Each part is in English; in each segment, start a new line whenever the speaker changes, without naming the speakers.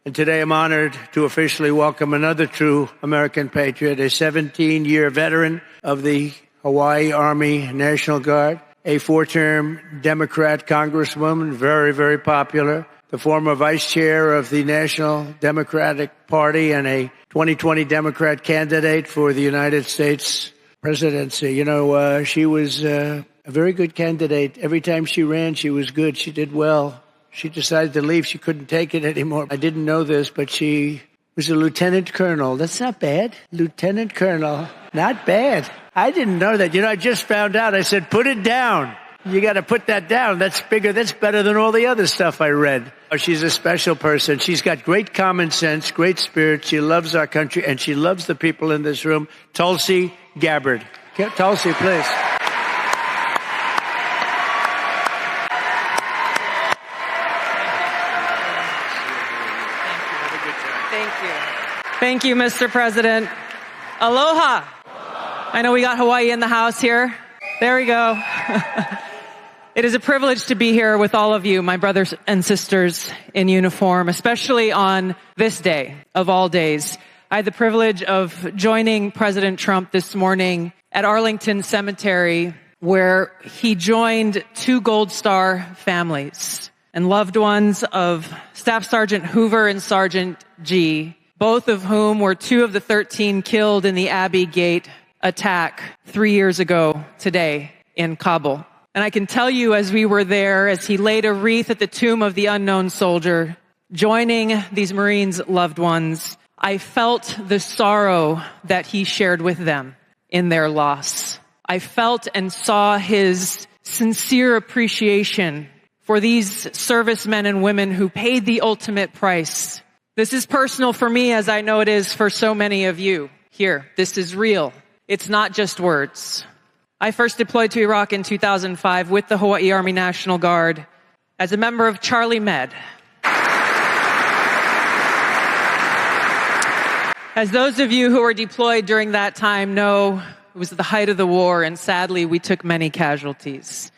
And today I'm honored to officially welcome another true American patriot, a 17-year veteran of the Hawaii Army National Guard, a 4-term Democrat congresswoman, very, very popular, the former vice chair of the National Democratic Party and a 2020 Democrat candidate for the United States presidency. She was a very good candidate. Every time she ran, she was good. She did well. She decided to leave. She couldn't take it anymore. I didn't know this, but she was a lieutenant colonel. That's not bad. Lieutenant colonel. Not bad. I didn't know that. I just found out. I said, put it down. You got to put that down. That's bigger. That's better than all the other stuff I read. She's a special person. She's got great common sense, great spirit. She loves our country, and she loves the people in this room. Tulsi Gabbard. Tulsi, please.
Thank you, Mr. President. Aloha. I know we got Hawaii in the house here. There we go. It is a privilege to be here with all of you, my brothers and sisters in uniform, especially on this day of all days. I had the privilege of joining President Trump this morning at Arlington Cemetery, where he joined 2 Gold Star families and loved ones of Staff Sergeant Hoover and Sergeant G, both of whom were 2 of the 13 killed in the Abbey Gate attack 3 years ago today in Kabul. And I can tell you, as we were there, as he laid a wreath at the tomb of the unknown soldier, joining these Marines' loved ones, I felt the sorrow that he shared with them in their loss. I felt and saw his sincere appreciation for these servicemen and women who paid the ultimate price. This is personal for me, as I know it is for so many of you here. This is real. It's not just words. I first deployed to Iraq in 2005 with the Hawaii Army National Guard as a member of Charlie Med. As those of you who were deployed during that time know, it was the height of the war, and sadly, we took many casualties.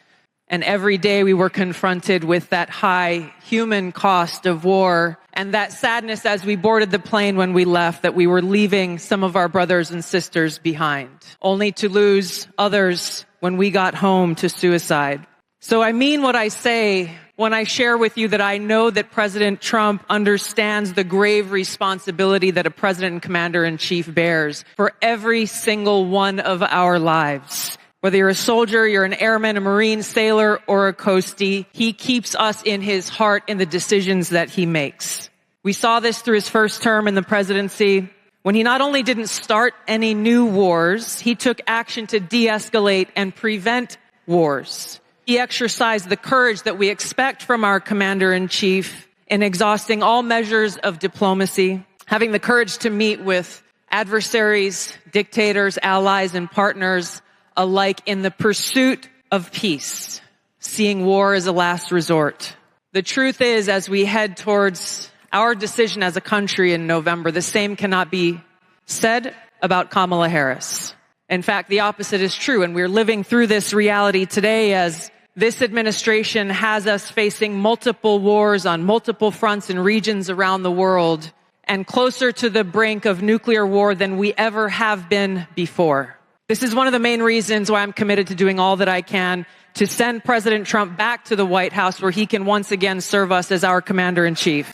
And every day we were confronted with that high human cost of war and that sadness as we boarded the plane when we left, that we were leaving some of our brothers and sisters behind, only to lose others when we got home to suicide. So I mean what I say when I share with you that I know that President Trump understands the grave responsibility that a president and commander-in-chief bears for every single one of our lives. Whether you're a soldier, you're an airman, a Marine, sailor, or a coastie, he keeps us in his heart in the decisions that he makes. We saw this through his first term in the presidency, when he not only didn't start any new wars, he took action to de-escalate and prevent wars. He exercised the courage that we expect from our commander-in-chief in exhausting all measures of diplomacy, having the courage to meet with adversaries, dictators, allies, and partners alike in the pursuit of peace, seeing war as a last resort. The truth is, as we head towards our decision as a country in November, the same cannot be said about Kamala Harris. In fact, the opposite is true, and we're living through this reality today as this administration has us facing multiple wars on multiple fronts and regions around the world, and closer to the brink of nuclear war than we ever have been before. This is one of the main reasons why I'm committed to doing all that I can to send President Trump back to the White House, where he can once again serve us as our commander-in-chief.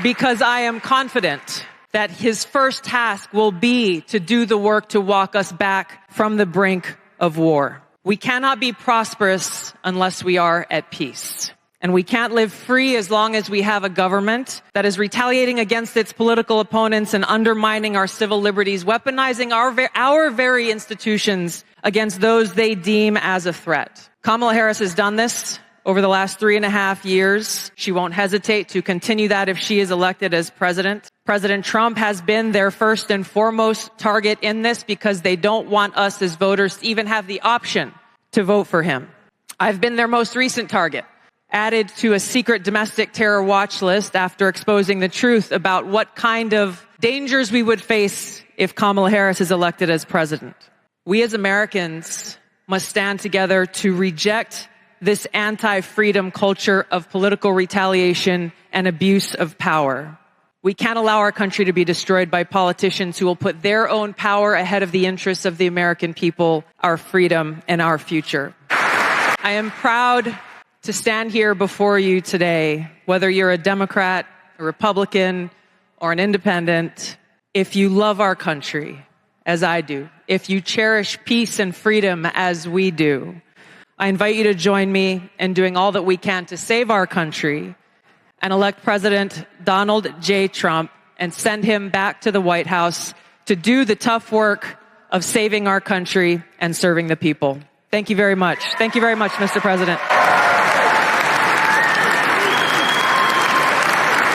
Because I am confident that his first task will be to do the work to walk us back from the brink of war. We cannot be prosperous unless we are at peace. And we can't live free as long as we have a government that is retaliating against its political opponents and undermining our civil liberties, weaponizing our very institutions against those they deem as a threat. Kamala Harris has done this over the last 3.5 years. She won't hesitate to continue that if she is elected as president. President Trump has been their first and foremost target in this because they don't want us as voters to even have the option to vote for him. I've been their most recent target, added to a secret domestic terror watch list after exposing the truth about what kind of dangers we would face if Kamala Harris is elected as president. We as Americans must stand together to reject this anti-freedom culture of political retaliation and abuse of power. We can't allow our country to be destroyed by politicians who will put their own power ahead of the interests of the American people, our freedom, and our future. I am proud to stand here before you today, whether you're a Democrat, a Republican, or an independent. If you love our country, as I do, if you cherish peace and freedom as we do, I invite you to join me in doing all that we can to save our country and elect President Donald J. Trump and send him back to the White House to do the tough work of saving our country and serving the people. Thank you very much. Thank you very much, Mr. President.